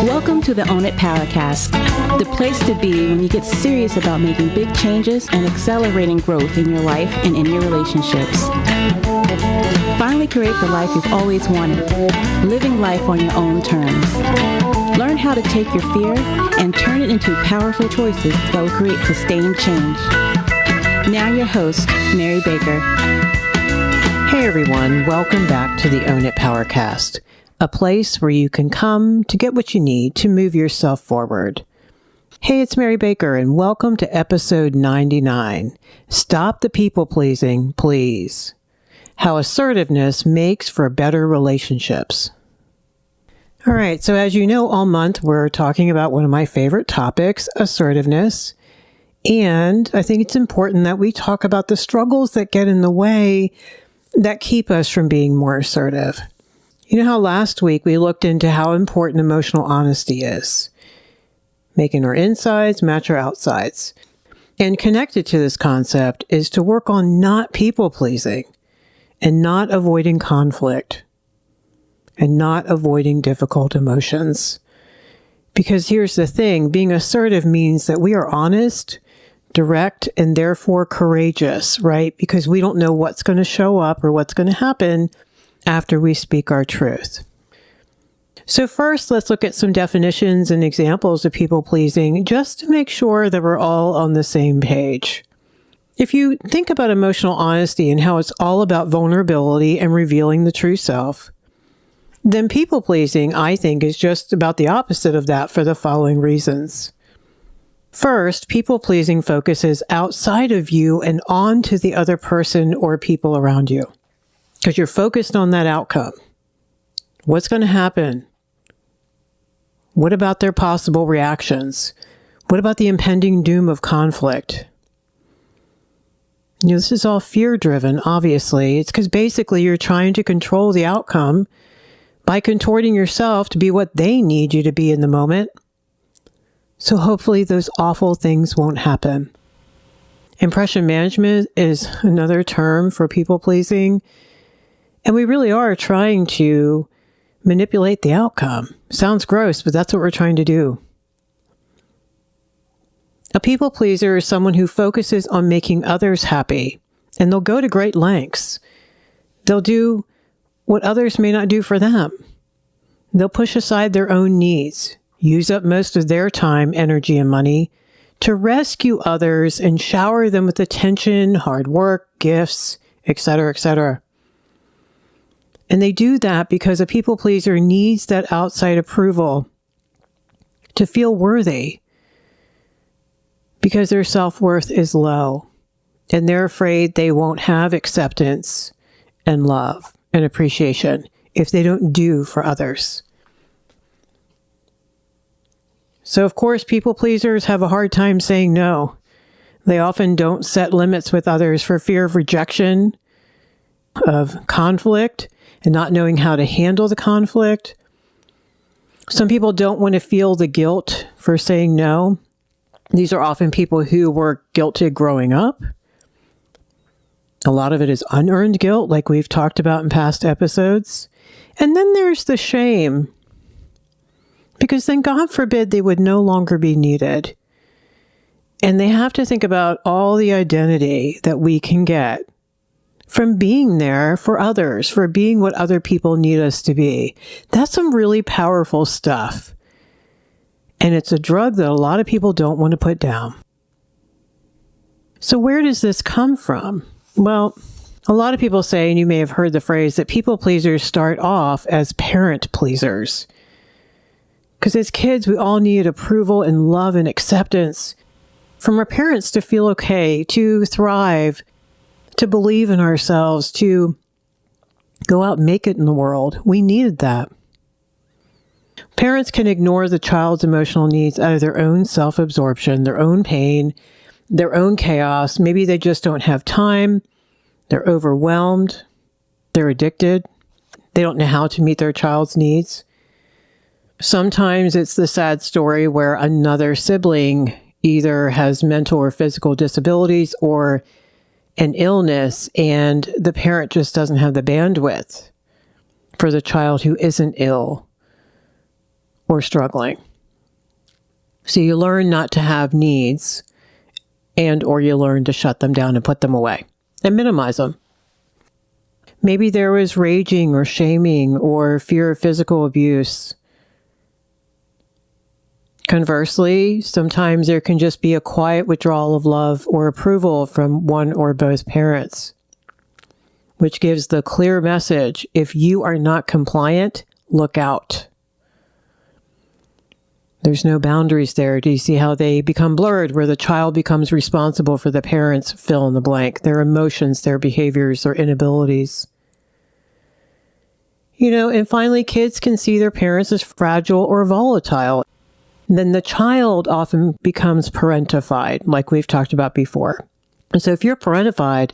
Welcome to the Own It Powercast, the place to be when you get serious about making big changes and accelerating growth in your life and in your relationships. Finally create the life you've always wanted, living life on your own terms. Learn how to take your fear and turn it into powerful choices that will create sustained change. Now your host, Mary Baker. Hey everyone, welcome back to the Own It Powercast, a place where you can come to get what you need to move yourself forward. Hey, it's Mary Baker, and welcome to episode 99. Stop the people pleasing, please. How assertiveness makes for better relationships. All right, so as you know, all month we're talking about one of my favorite topics, assertiveness. And I think it's important that we talk about the struggles that get in the way that keep us from being more assertive. You know how last week we looked into how important emotional honesty is, making our insides match our outsides. And connected to this concept is to work on not people-pleasing and not avoiding conflict and not avoiding difficult emotions. Because here's the thing, being assertive means that we are honest, direct, and therefore courageous, right? Because we don't know what's going to show up or what's going to happen after we speak our truth. So first, let's look at some definitions and examples of people-pleasing just to make sure that we're all on the same page. If you think about emotional honesty and how it's all about vulnerability and revealing the true self, then people-pleasing, I think, is just about the opposite of that for the following reasons. First, people-pleasing focuses outside of you and on to the other person or people around you. Because you're focused on that outcome. What's going to happen? What about their possible reactions? What about the impending doom of conflict? You know, this is all fear-driven, obviously. It's because basically you're trying to control the outcome by contorting yourself to be what they need you to be in the moment. So hopefully those awful things won't happen. Impression management is another term for people-pleasing. And we really are trying to manipulate the outcome. Sounds gross, but that's what we're trying to do. A people pleaser is someone who focuses on making others happy, and they'll go to great lengths. They'll do what others may not do for them. They'll push aside their own needs, use up most of their time, energy, and money to rescue others and shower them with attention, hard work, gifts, etc., etc. And they do that because a people pleaser needs that outside approval to feel worthy because their self-worth is low and they're afraid they won't have acceptance and love and appreciation if they don't do for others. So of course, people pleasers have a hard time saying no. They often don't set limits with others for fear of rejection, of conflict, and not knowing how to handle the conflict. Some people don't want to feel the guilt for saying no. These are often people who were guilted growing up. A lot of it is unearned guilt, like we've talked about in past episodes. And then there's the shame, because then God forbid they would no longer be needed. And they have to think about all the identity that we can get from being there for others, for being what other people need us to be. That's some really powerful stuff. And it's a drug that a lot of people don't want to put down. So where does this come from? Well, a lot of people say, and you may have heard the phrase, that people pleasers start off as parent pleasers. Because as kids, we all need approval and love and acceptance from our parents to feel okay, to thrive, to believe in ourselves, to go out and make it in the world. We needed that. Parents can ignore the child's emotional needs out of their own self-absorption, their own pain, their own chaos. Maybe they just don't have time. They're overwhelmed. They're addicted. They don't know how to meet their child's needs. Sometimes it's the sad story where another sibling either has mental or physical disabilities or an illness, and the parent just doesn't have the bandwidth for the child who isn't ill or struggling. So you learn not to have needs, and or you learn to shut them down and put them away and minimize them. Maybe there was raging or shaming or fear of physical abuse. Conversely, sometimes there can just be a quiet withdrawal of love or approval from one or both parents, which gives the clear message: if you are not compliant, look out. There's no boundaries there. Do you see how they become blurred, where the child becomes responsible for the parents' fill in the blank, their emotions, their behaviors, their inabilities? And finally, kids can see their parents as fragile or volatile. And then the child often becomes parentified, like we've talked about before. And so if you're parentified,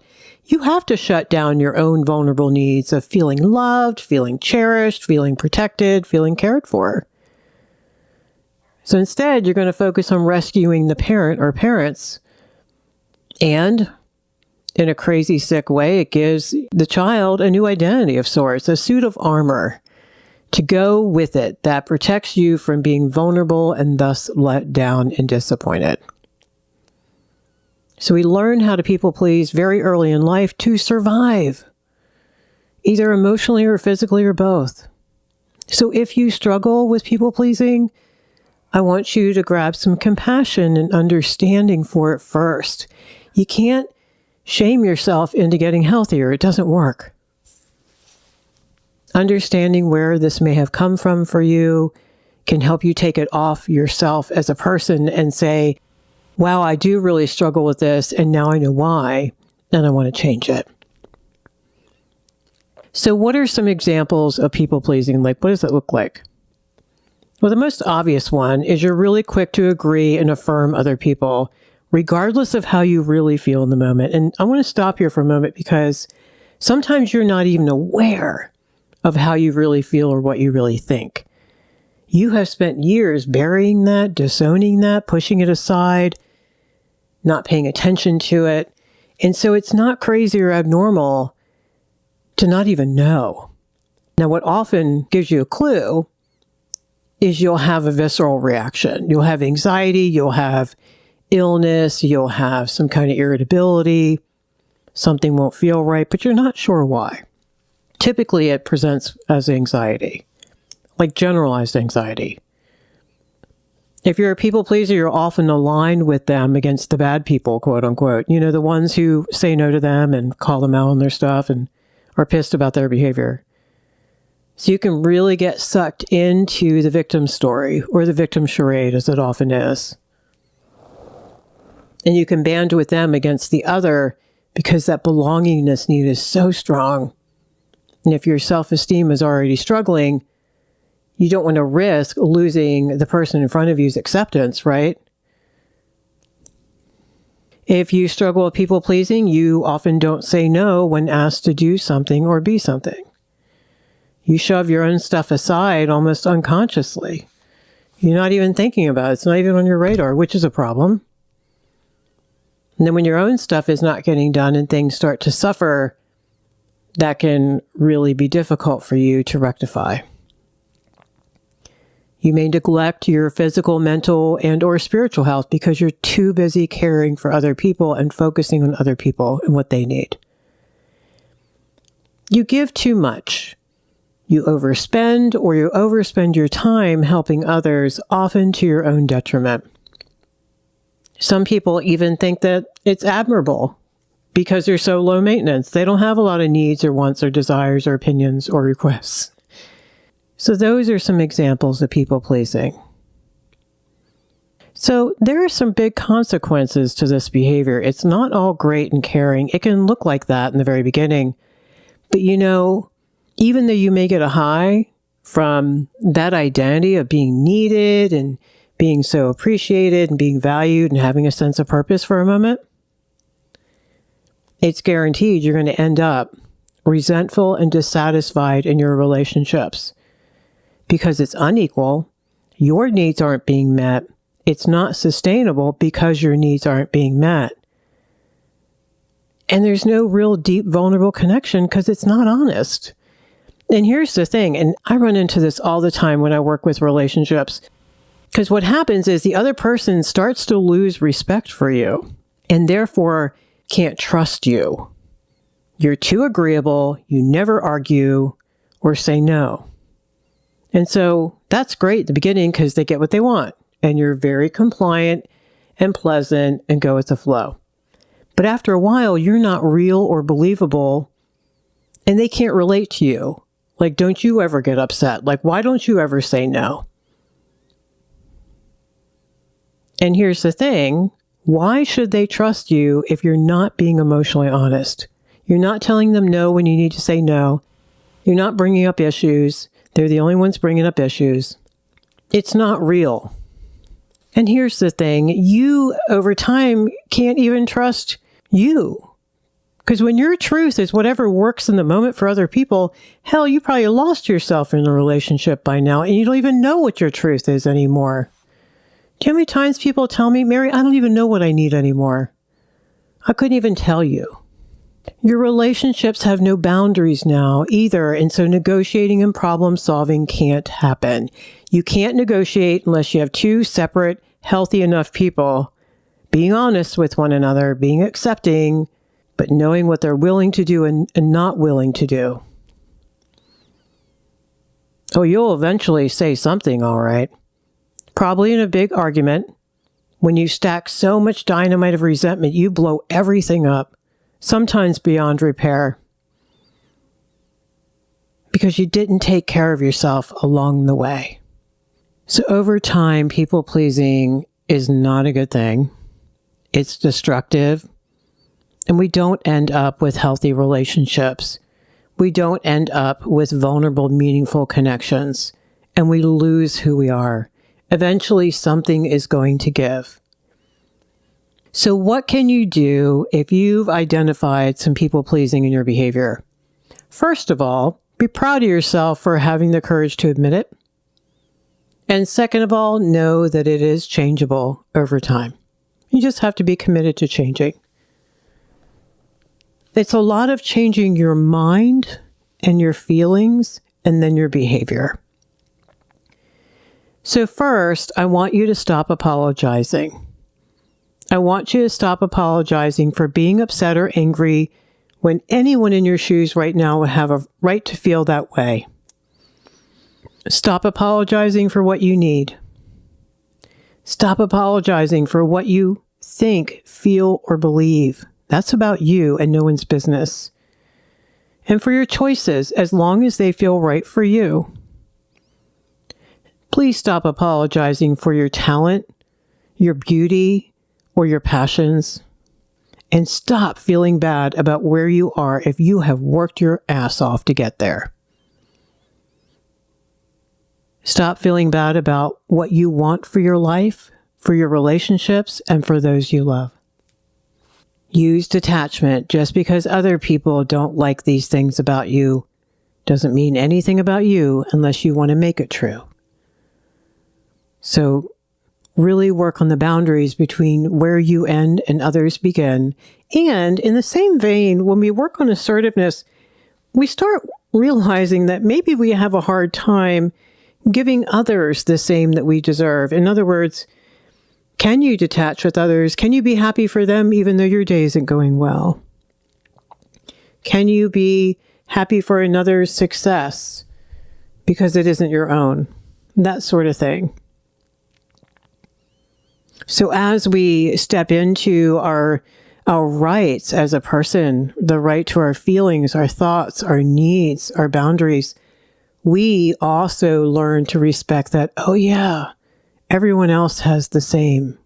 you have to shut down your own vulnerable needs of feeling loved, feeling cherished, feeling protected, feeling cared for. So instead, you're going to focus on rescuing the parent or parents. And in a crazy, sick way, it gives the child a new identity of sorts, a suit of armor to go with it that protects you from being vulnerable and thus let down and disappointed. So we learn how to people please very early in life to survive, either emotionally or physically or both. So if you struggle with people pleasing, I want you to grab some compassion and understanding for it first. You can't shame yourself into getting healthier. It doesn't work. Understanding where this may have come from for you can help you take it off yourself as a person and say, wow, I do really struggle with this, and now I know why, and I want to change it. So what are some examples of people pleasing? Like, what does it look like? Well, the most obvious one is you're really quick to agree and affirm other people, regardless of how you really feel in the moment. And I want to stop here for a moment because sometimes you're not even aware of how you really feel or what you really think. You have spent years burying that, disowning that, pushing it aside, not paying attention to it. And so it's not crazy or abnormal to not even know. Now, what often gives you a clue is you'll have a visceral reaction. You'll have anxiety, you'll have illness, you'll have some kind of irritability, something won't feel right, but you're not sure why. Typically, it presents as anxiety, like generalized anxiety. If you're a people pleaser, you're often aligned with them against the bad people, quote unquote. The ones who say no to them and call them out on their stuff and are pissed about their behavior. So you can really get sucked into the victim story or the victim charade, as it often is. And you can band with them against the other because that belongingness need is so strong. And if your self-esteem is already struggling, you don't want to risk losing the person in front of you's acceptance, right? If you struggle with people pleasing, you often don't say no when asked to do something or be something. You shove your own stuff aside almost unconsciously. You're not even thinking about it. It's not even on your radar, which is a problem. And then when your own stuff is not getting done and things start to suffer, that can really be difficult for you to rectify. You may neglect your physical, mental, and or spiritual health because you're too busy caring for other people and focusing on other people and what they need. You give too much. You overspend or you overspend your time helping others, often to your own detriment. Some people even think that it's admirable because they're so low maintenance. They don't have a lot of needs or wants or desires or opinions or requests. So those are some examples of people pleasing. So there are some big consequences to this behavior. It's not all great and caring. It can look like that in the very beginning. But even though you may get a high from that identity of being needed and being so appreciated and being valued and having a sense of purpose for a moment, it's guaranteed you're going to end up resentful and dissatisfied in your relationships because it's unequal. Your needs aren't being met. It's not sustainable because your needs aren't being met. And there's no real deep, vulnerable connection because it's not honest. And here's the thing, and I run into this all the time when I work with relationships, because what happens is the other person starts to lose respect for you and therefore can't trust you. You're too agreeable, you never argue or say no. And so that's great at the beginning because they get what they want and you're very compliant and pleasant and go with the flow. But after a while, you're not real or believable and they can't relate to you. Like, don't you ever get upset? Like, why don't you ever say no? And here's the thing. Why should they trust you if you're not being emotionally honest? You're not telling them no when you need to say no. You're not bringing up issues. They're the only ones bringing up issues. It's not real. And here's the thing. You, over time, can't even trust you. Because when your truth is whatever works in the moment for other people, hell, you probably lost yourself in a relationship by now, and you don't even know what your truth is anymore. Do you know how many times people tell me, Mary, I don't even know what I need anymore. I couldn't even tell you. Your relationships have no boundaries now either, and so negotiating and problem solving can't happen. You can't negotiate unless you have two separate, healthy enough people being honest with one another, being accepting, but knowing what they're willing to do and not willing to do. Oh, you'll eventually say something, all right. Probably in a big argument. When you stack so much dynamite of resentment, you blow everything up, sometimes beyond repair, because you didn't take care of yourself along the way. So over time, people-pleasing is not a good thing. It's destructive. And we don't end up with healthy relationships. We don't end up with vulnerable, meaningful connections. And we lose who we are. Eventually, something is going to give. So what can you do if you've identified some people-pleasing in your behavior? First of all, be proud of yourself for having the courage to admit it. And second of all, know that it is changeable over time. You just have to be committed to changing. It's a lot of changing your mind and your feelings and then your behavior. So first, I want you to stop apologizing. I want you to stop apologizing for being upset or angry when anyone in your shoes right now would have a right to feel that way. Stop apologizing for what you need. Stop apologizing for what you think, feel, or believe. That's about you and no one's business. And for your choices, as long as they feel right for you. Please stop apologizing for your talent, your beauty, or your passions. And stop feeling bad about where you are if you have worked your ass off to get there. Stop feeling bad about what you want for your life, for your relationships, and for those you love. Use detachment. Just because other people don't like these things about you doesn't mean anything about you unless you want to make it true. So really work on the boundaries between where you end and others begin. And in the same vein, when we work on assertiveness, we start realizing that maybe we have a hard time giving others the same that we deserve. In other words, can you detach with others? Can you be happy for them even though your day isn't going well? Can you be happy for another's success because it isn't your own? That sort of thing. So as we step into our rights as a person, the right to our feelings, our thoughts, our needs, our boundaries, we also learn to respect that, oh yeah, everyone else has the same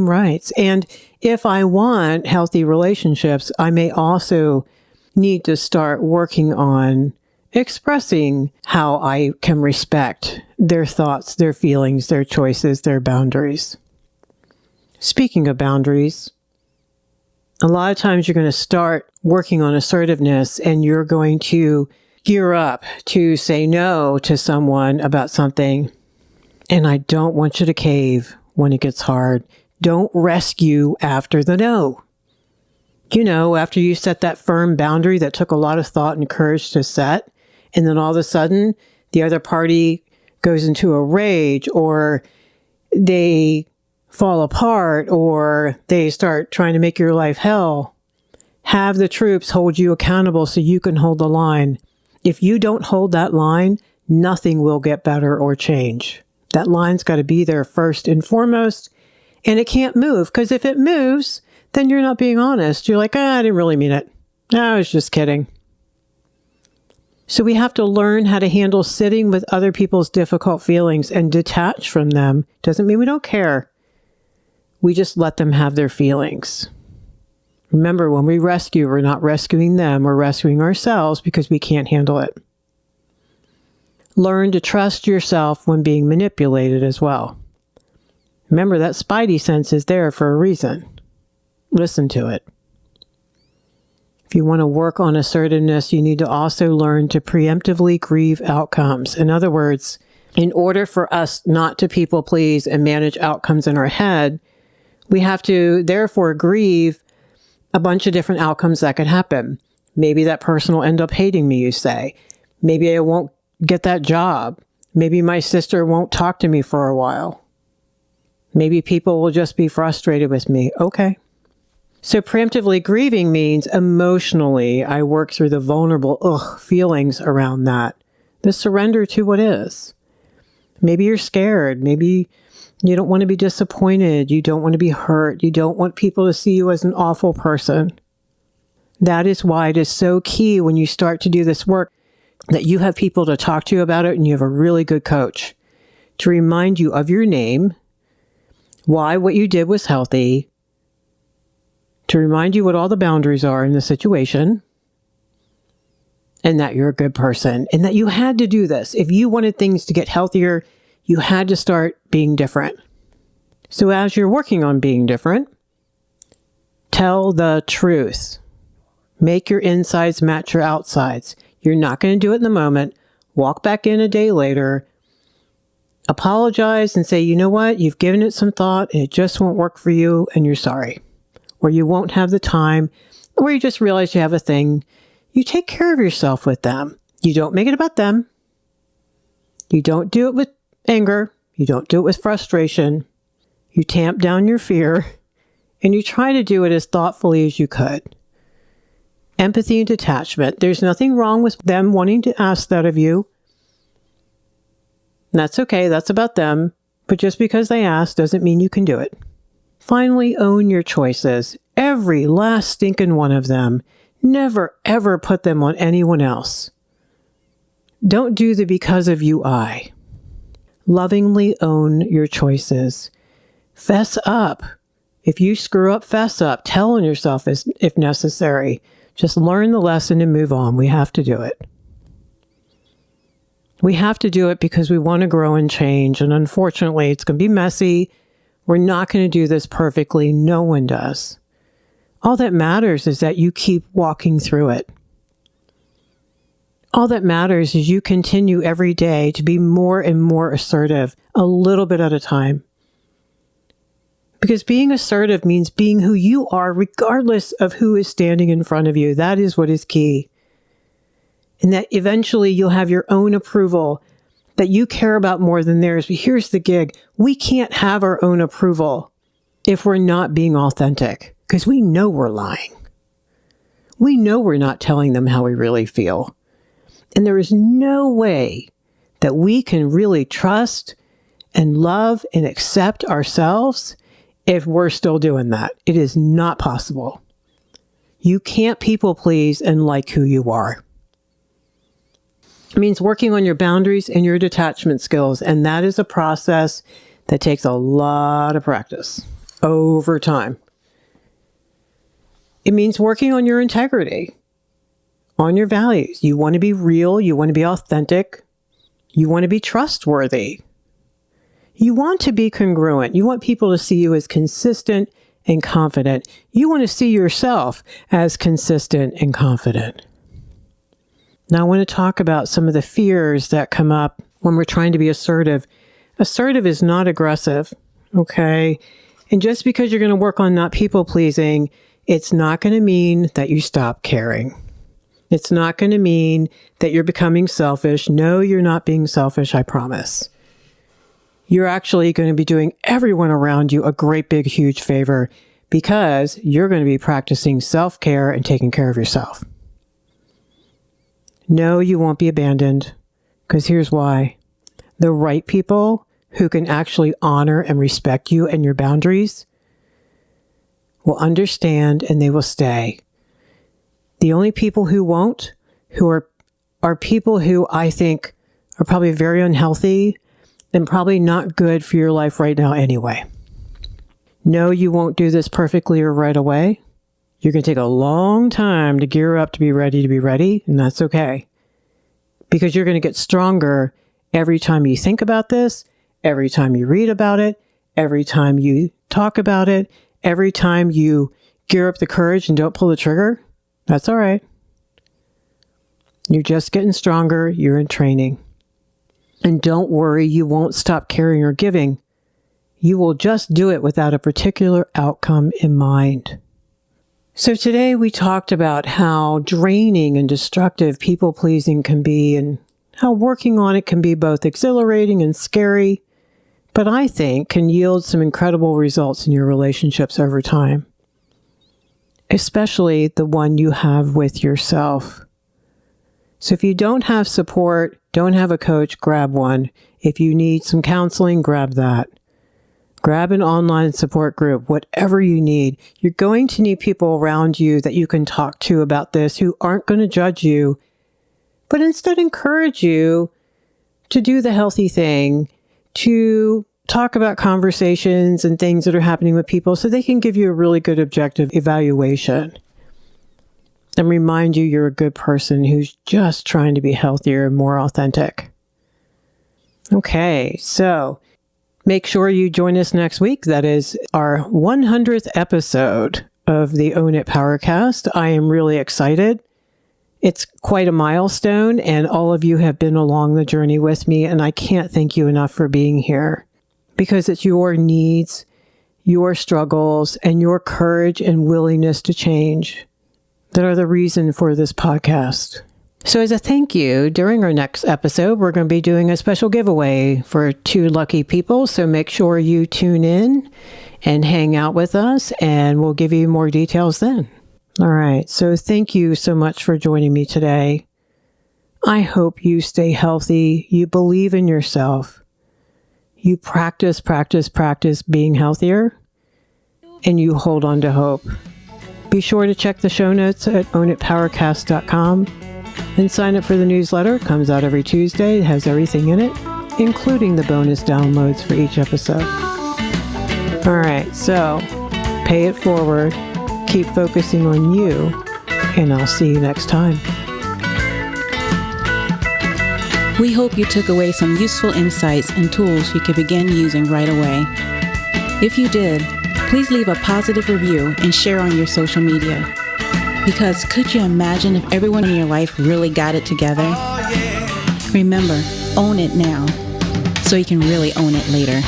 rights. And if I want healthy relationships, I may also need to start working on expressing how I can respect their thoughts, their feelings, their choices, their boundaries. Speaking of boundaries, a lot of times you're going to start working on assertiveness and you're going to gear up to say no to someone about something. And I don't want you to cave when it gets hard. Don't rescue after the no. You know, after you set that firm boundary that took a lot of thought and courage to set, And then all of a sudden, the other party goes into a rage, or they fall apart, or they start trying to make your life hell. Have the troops hold you accountable so you can hold the line. If you don't hold that line, nothing will get better or change. That line's got to be there first and foremost, and it can't move, because if it moves, then you're not being honest. You're like, I didn't really mean it. I was just kidding. So we have to learn how to handle sitting with other people's difficult feelings and detach from them. Doesn't mean we don't care. We just let them have their feelings. Remember, when we rescue, we're not rescuing them, we're rescuing ourselves because we can't handle it. Learn to trust yourself when being manipulated as well. Remember, that spidey sense is there for a reason. Listen to it. If you want to work on assertiveness, you need to also learn to preemptively grieve outcomes. In other words, in order for us not to people please and manage outcomes in our head, we have to therefore grieve a bunch of different outcomes that could happen. Maybe that person will end up hating me, you say. Maybe I won't get that job. Maybe my sister won't talk to me for a while. Maybe people will just be frustrated with me. Okay. So preemptively grieving means emotionally, I work through the vulnerable feelings around that. The surrender to what is. Maybe you're scared. Maybe you don't want to be disappointed. You don't want to be hurt. You don't want people to see you as an awful person. That is why it is so key when you start to do this work that you have people to talk to you about it, and you have a really good coach to remind you of your name, why what you did was healthy, to remind you what all the boundaries are in the situation, and that you're a good person, and that you had to do this. If you wanted things to get healthier, you had to start being different. So as you're working on being different, tell the truth. Make your insides match your outsides. You're not going to do it in the moment. Walk back in a day later, apologize and say, you know what, you've given it some thought and it just won't work for you and you're sorry. Or you won't have the time, or you just realize you have a thing. You take care of yourself with them. You don't make it about them. You don't do it with anger. You don't do it with frustration. You tamp down your fear, and you try to do it as thoughtfully as you could. Empathy and detachment. There's nothing wrong with them wanting to ask that of you. That's okay. That's about them. But just because they ask doesn't mean you can do it. Finally, own your choices. Every last stinking one of them. Never, ever put them on anyone else. Don't do the because of you I. Lovingly own your choices. Fess up. If you screw up, fess up. Tell on yourself if necessary. Just learn the lesson and move on. We have to do it. We have to do it because we want to grow and change. And unfortunately, it's going to be messy. We're not going to do this perfectly. No one does. All that matters is that you keep walking through it. All that matters is you continue every day to be more and more assertive, a little bit at a time. Because being assertive means being who you are, regardless of who is standing in front of you. That is what is key. And that eventually you'll have your own approval that you care about more than theirs. But here's the gig. We can't have our own approval if we're not being authentic, because we know we're lying. We know we're not telling them how we really feel. And there is no way that we can really trust and love and accept ourselves if we're still doing that. It is not possible. You can't people please and like who you are. It means working on your boundaries and your detachment skills. And that is a process that takes a lot of practice over time. It means working on your integrity, on your values. You want to be real. You want to be authentic. You want to be trustworthy. You want to be congruent. You want people to see you as consistent and confident. You want to see yourself as consistent and confident. Now, I want to talk about some of the fears that come up when we're trying to be assertive. Assertive is not aggressive, okay? And just because you're going to work on not people-pleasing, it's not going to mean that you stop caring. It's not going to mean that you're becoming selfish. No, you're not being selfish, I promise. You're actually going to be doing everyone around you a great big huge favor because you're going to be practicing self-care and taking care of yourself. No, you won't be abandoned, because here's why. The right people who can actually honor and respect you and your boundaries will understand and they will stay. The only people who won't, who are people who I think are probably very unhealthy and probably not good for your life right now anyway. No, you won't do this perfectly or right away. You're going to take a long time to gear up to be ready, and that's okay. Because you're going to get stronger every time you think about this, every time you read about it, every time you talk about it, every time you gear up the courage and don't pull the trigger. That's all right. You're just getting stronger. You're in training. And don't worry, you won't stop caring or giving. You will just do it without a particular outcome in mind. So today we talked about how draining and destructive people-pleasing can be and how working on it can be both exhilarating and scary, but I think can yield some incredible results in your relationships over time, especially the one you have with yourself. So if you don't have support, don't have a coach, grab one. If you need some counseling, grab that. Grab an online support group, whatever you need. You're going to need people around you that you can talk to about this who aren't going to judge you, but instead encourage you to do the healthy thing, to talk about conversations and things that are happening with people so they can give you a really good objective evaluation and remind you you're a good person who's just trying to be healthier and more authentic. Okay, so make sure you join us next week. That is our 100th episode of the Own It Powercast. I am really excited. It's quite a milestone, and all of you have been along the journey with me, and I can't thank you enough for being here because it's your needs, your struggles, and your courage and willingness to change that are the reason for this podcast. So as a thank you, during our next episode, we're going to be doing a special giveaway for 2 lucky people. So make sure you tune in and hang out with us, and we'll give you more details then. All right. So thank you so much for joining me today. I hope you stay healthy. You believe in yourself. You practice being healthier, and you hold on to hope. Be sure to check the show notes at ownitpowercast.com. And sign up for the newsletter. It comes out every Tuesday. It has everything in it, including the bonus downloads for each episode. All right, so pay it forward. Keep focusing on you, and I'll see you next time. We hope you took away some useful insights and tools you can begin using right away. If you did, please leave a positive review and share on your social media. Because could you imagine if everyone in your life really got it together? Remember, own it now, so you can really own it later.